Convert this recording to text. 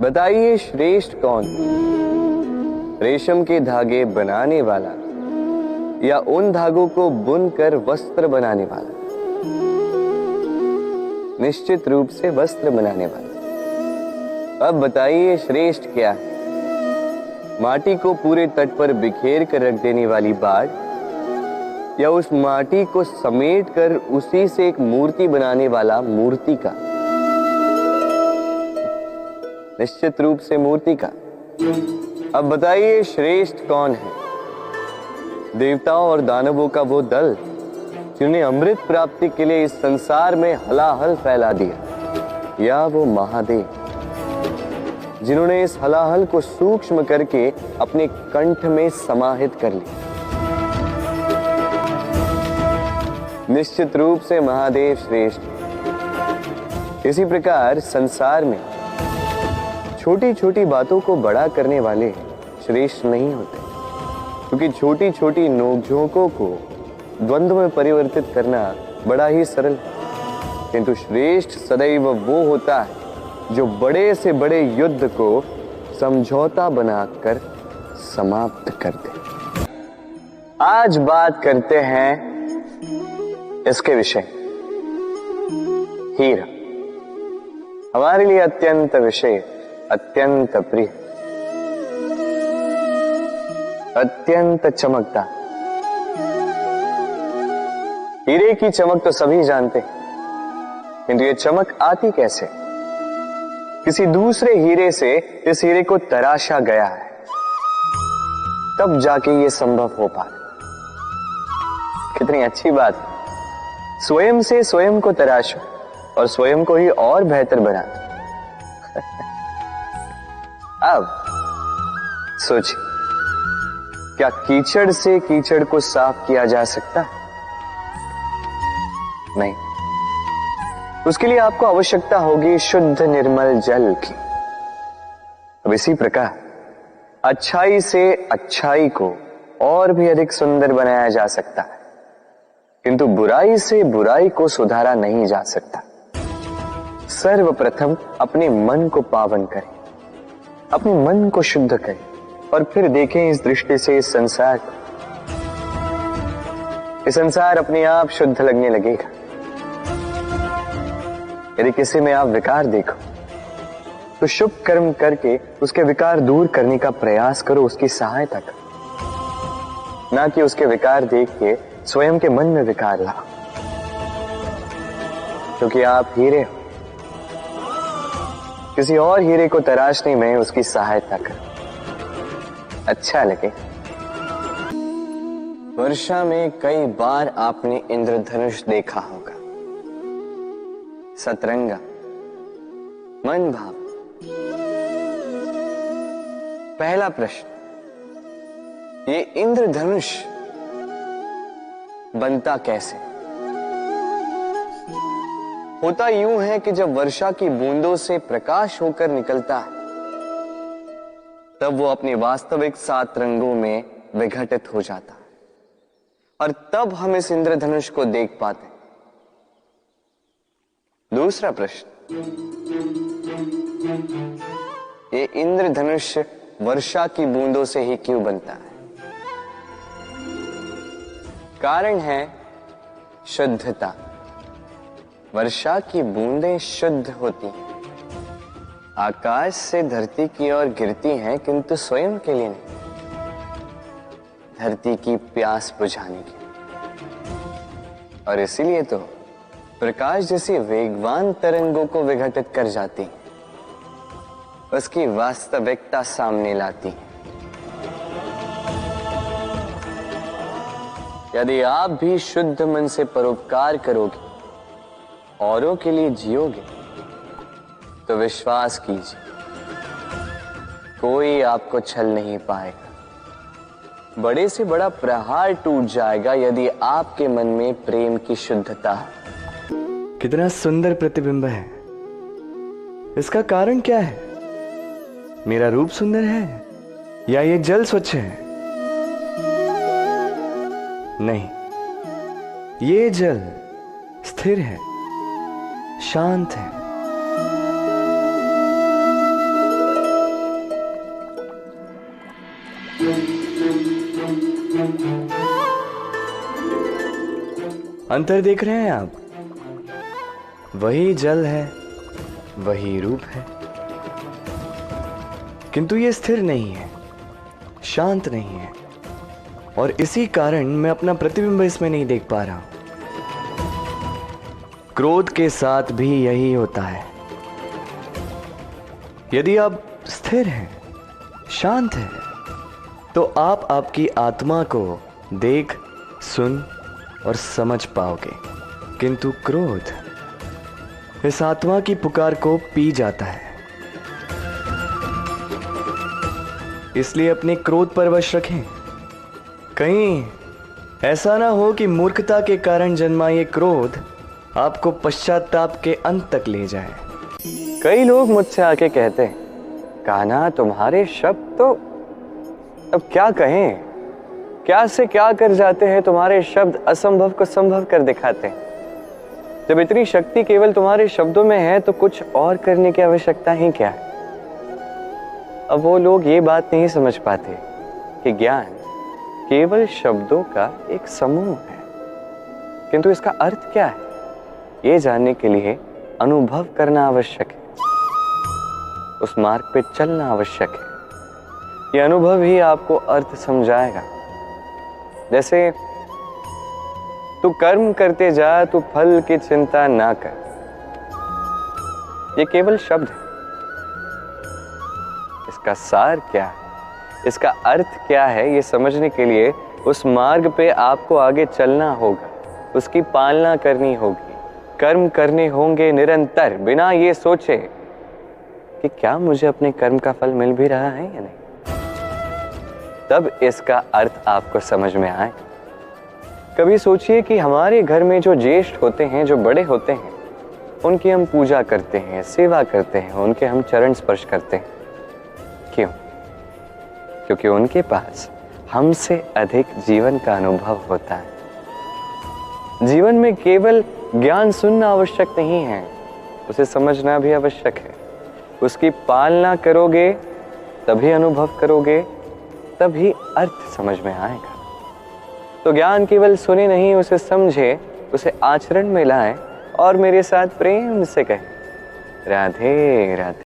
बताइए श्रेष्ठ कौन? रेशम के धागे बनाने वाला या उन धागों को बुनकर वस्त्र बनाने वाला? निश्चित रूप से वस्त्र बनाने वाला। अब बताइए श्रेष्ठ क्या है? माटी को पूरे तट पर बिखेर कर रख देने वाली बाढ़ या उस माटी को समेट कर उसी से एक मूर्ति बनाने वाला मूर्ति का? निश्चित रूप से मूर्ति का। अब बताइए श्रेष्ठ कौन है? देवताओं और दानवों का वो दल जिन्हें अमृत प्राप्ति के लिए इस संसार में हलाहल फैला दिया, या वो महादेव जिन्होंने इस हलाहल को सूक्ष्म करके अपने कंठ में समाहित कर लिया? निश्चित रूप से महादेव श्रेष्ठ। इसी प्रकार संसार में छोटी छोटी बातों को बड़ा करने वाले श्रेष्ठ नहीं होते, क्योंकि छोटी छोटी नोकझोंकों को द्वंद्व में परिवर्तित करना बड़ा ही सरल है। किंतु श्रेष्ठ सदैव वो होता है जो बड़े से बड़े युद्ध को समझौता बनाकर समाप्त कर दे। आज बात करते हैं इसके विषय। हीरा हमारे लिए अत्यंत विषय, अत्यंत प्रिय, अत्यंत चमकता। हीरे की चमक तो सभी जानते हैं, किंतु ये चमक आती कैसे? किसी दूसरे हीरे से इस हीरे को तराशा गया है, तब जाके ये संभव हो पाए। कितनी अच्छी बात है। स्वयं से स्वयं को तराशो और स्वयं को ही और बेहतर बना। अब सोचिए, क्या कीचड़ से कीचड़ को साफ किया जा सकता है? नहीं। उसके लिए आपको आवश्यकता होगी शुद्ध निर्मल जल की। अब इसी प्रकार अच्छाई से अच्छाई को और भी अधिक सुंदर बनाया जा सकता है, किंतु बुराई से बुराई को सुधारा नहीं जा सकता। सर्वप्रथम अपने मन को पावन करें, अपने मन को शुद्ध करें और फिर देखें इस दृष्टि से इस संसार को। ये संसार अपने आप शुद्ध लगने लगेगा। यदि किसी में आप विकार देखो तो शुभ कर्म करके उसके विकार दूर करने का प्रयास करो, उसकी सहायता करो, ना कि उसके विकार देख के स्वयं के मन में विकार लाओ। क्योंकि आप हीरे हो, किसी और हीरे को तराशने में उसकी सहायता करो, अच्छा लगे। वर्षा में कई बार आपने इंद्रधनुष देखा होगा, सतरंगा, मन भाव। पहला प्रश्न, ये इंद्रधनुष बनता कैसे? होता यूं है कि जब वर्षा की बूंदों से प्रकाश होकर निकलता है, तब वो अपने वास्तविक 7 रंगों में विघटित हो जाता है और तब हम इस इंद्रधनुष को देख पाते हैं। दूसरा प्रश्न, ये इंद्रधनुष वर्षा की बूंदों से ही क्यों बनता है? कारण है शुद्धता। वर्षा की बूंदें शुद्ध होती हैं, आकाश से धरती की ओर गिरती हैं, किंतु स्वयं के लिए नहीं, धरती की प्यास बुझाने के लिए। और इसीलिए तो प्रकाश जैसी वेगवान तरंगों को विघटित कर जाती है, उसकी वास्तविकता सामने लाती है। यदि आप भी शुद्ध मन से परोपकार करोगे, औरों के लिए जियोगे, तो विश्वास कीजिए, कोई आपको छल नहीं पाएगा। बड़े से बड़ा प्रहार टूट जाएगा यदि आपके मन में प्रेम की शुद्धता है। कितना सुंदर प्रतिबिंब है। इसका कारण क्या है? मेरा रूप सुंदर है या ये जल स्वच्छ है? नहीं, ये जल स्थिर है, शांत है। अंतर देख रहे हैं आप? वही जल है, वही रूप है, किंतु ये स्थिर नहीं है, शांत नहीं है, और इसी कारण मैं अपना प्रतिबिंब इसमें नहीं देख पा रहा हूं। क्रोध के साथ भी यही होता है। यदि आप स्थिर हैं, शांत हैं, तो आप आपकी आत्मा को देख, सुन और समझ पाओगे, किंतु क्रोध इस आत्मा की पुकार को पी जाता है। इसलिए अपने क्रोध पर वश रखें। कहीं ऐसा ना हो कि मूर्खता के कारण जन्मा ये क्रोध आपको पश्चाताप के अंत तक ले जाए। कई लोग मुझसे आके कहते हैं, कान्हा तुम्हारे शब्द तो अब क्या कहें, क्या से क्या कर जाते हैं, तुम्हारे शब्द असंभव को संभव कर दिखाते हैं। जब इतनी शक्ति केवल तुम्हारे शब्दों में है तो कुछ और करने की आवश्यकता ही क्या है। अब वो लोग ये बात नहीं समझ पाते कि ज्ञान केवल शब्दों का एक समूह है, किंतु इसका अर्थ क्या है ये जानने के लिए अनुभव करना आवश्यक है, उस मार्ग पे चलना आवश्यक है। ये अनुभव ही आपको अर्थ समझाएगा। जैसे तू कर्म करते जा, तू फल की चिंता ना कर, ये केवल शब्द है। इसका सार क्या है, इसका अर्थ क्या है, ये समझने के लिए उस मार्ग पे आपको आगे चलना होगा, उसकी पालना करनी होगी, कर्म करने होंगे निरंतर, बिना ये सोचे कि क्या मुझे अपने कर्म का फल मिल भी रहा है या नहीं। तब इसका अर्थ आपको समझ में आए। कभी सोचिए कि हमारे घर में जो ज्येष्ठ होते हैं, जो बड़े होते हैं, उनकी हम पूजा करते हैं, सेवा करते हैं, उनके हम चरण स्पर्श करते हैं। क्यों? क्योंकि उनके पास हमसे अधिक जीवन का अनुभव होता है। जीवन में केवल ज्ञान सुनना आवश्यक नहीं है, उसे समझना भी आवश्यक है। उसकी पालना करोगे तभी अनुभव करोगे, तभी अर्थ समझ में आएगा। तो ज्ञान केवल सुने नहीं, उसे समझे, उसे आचरण में लाए और मेरे साथ प्रेम से कहे, राधे राधे।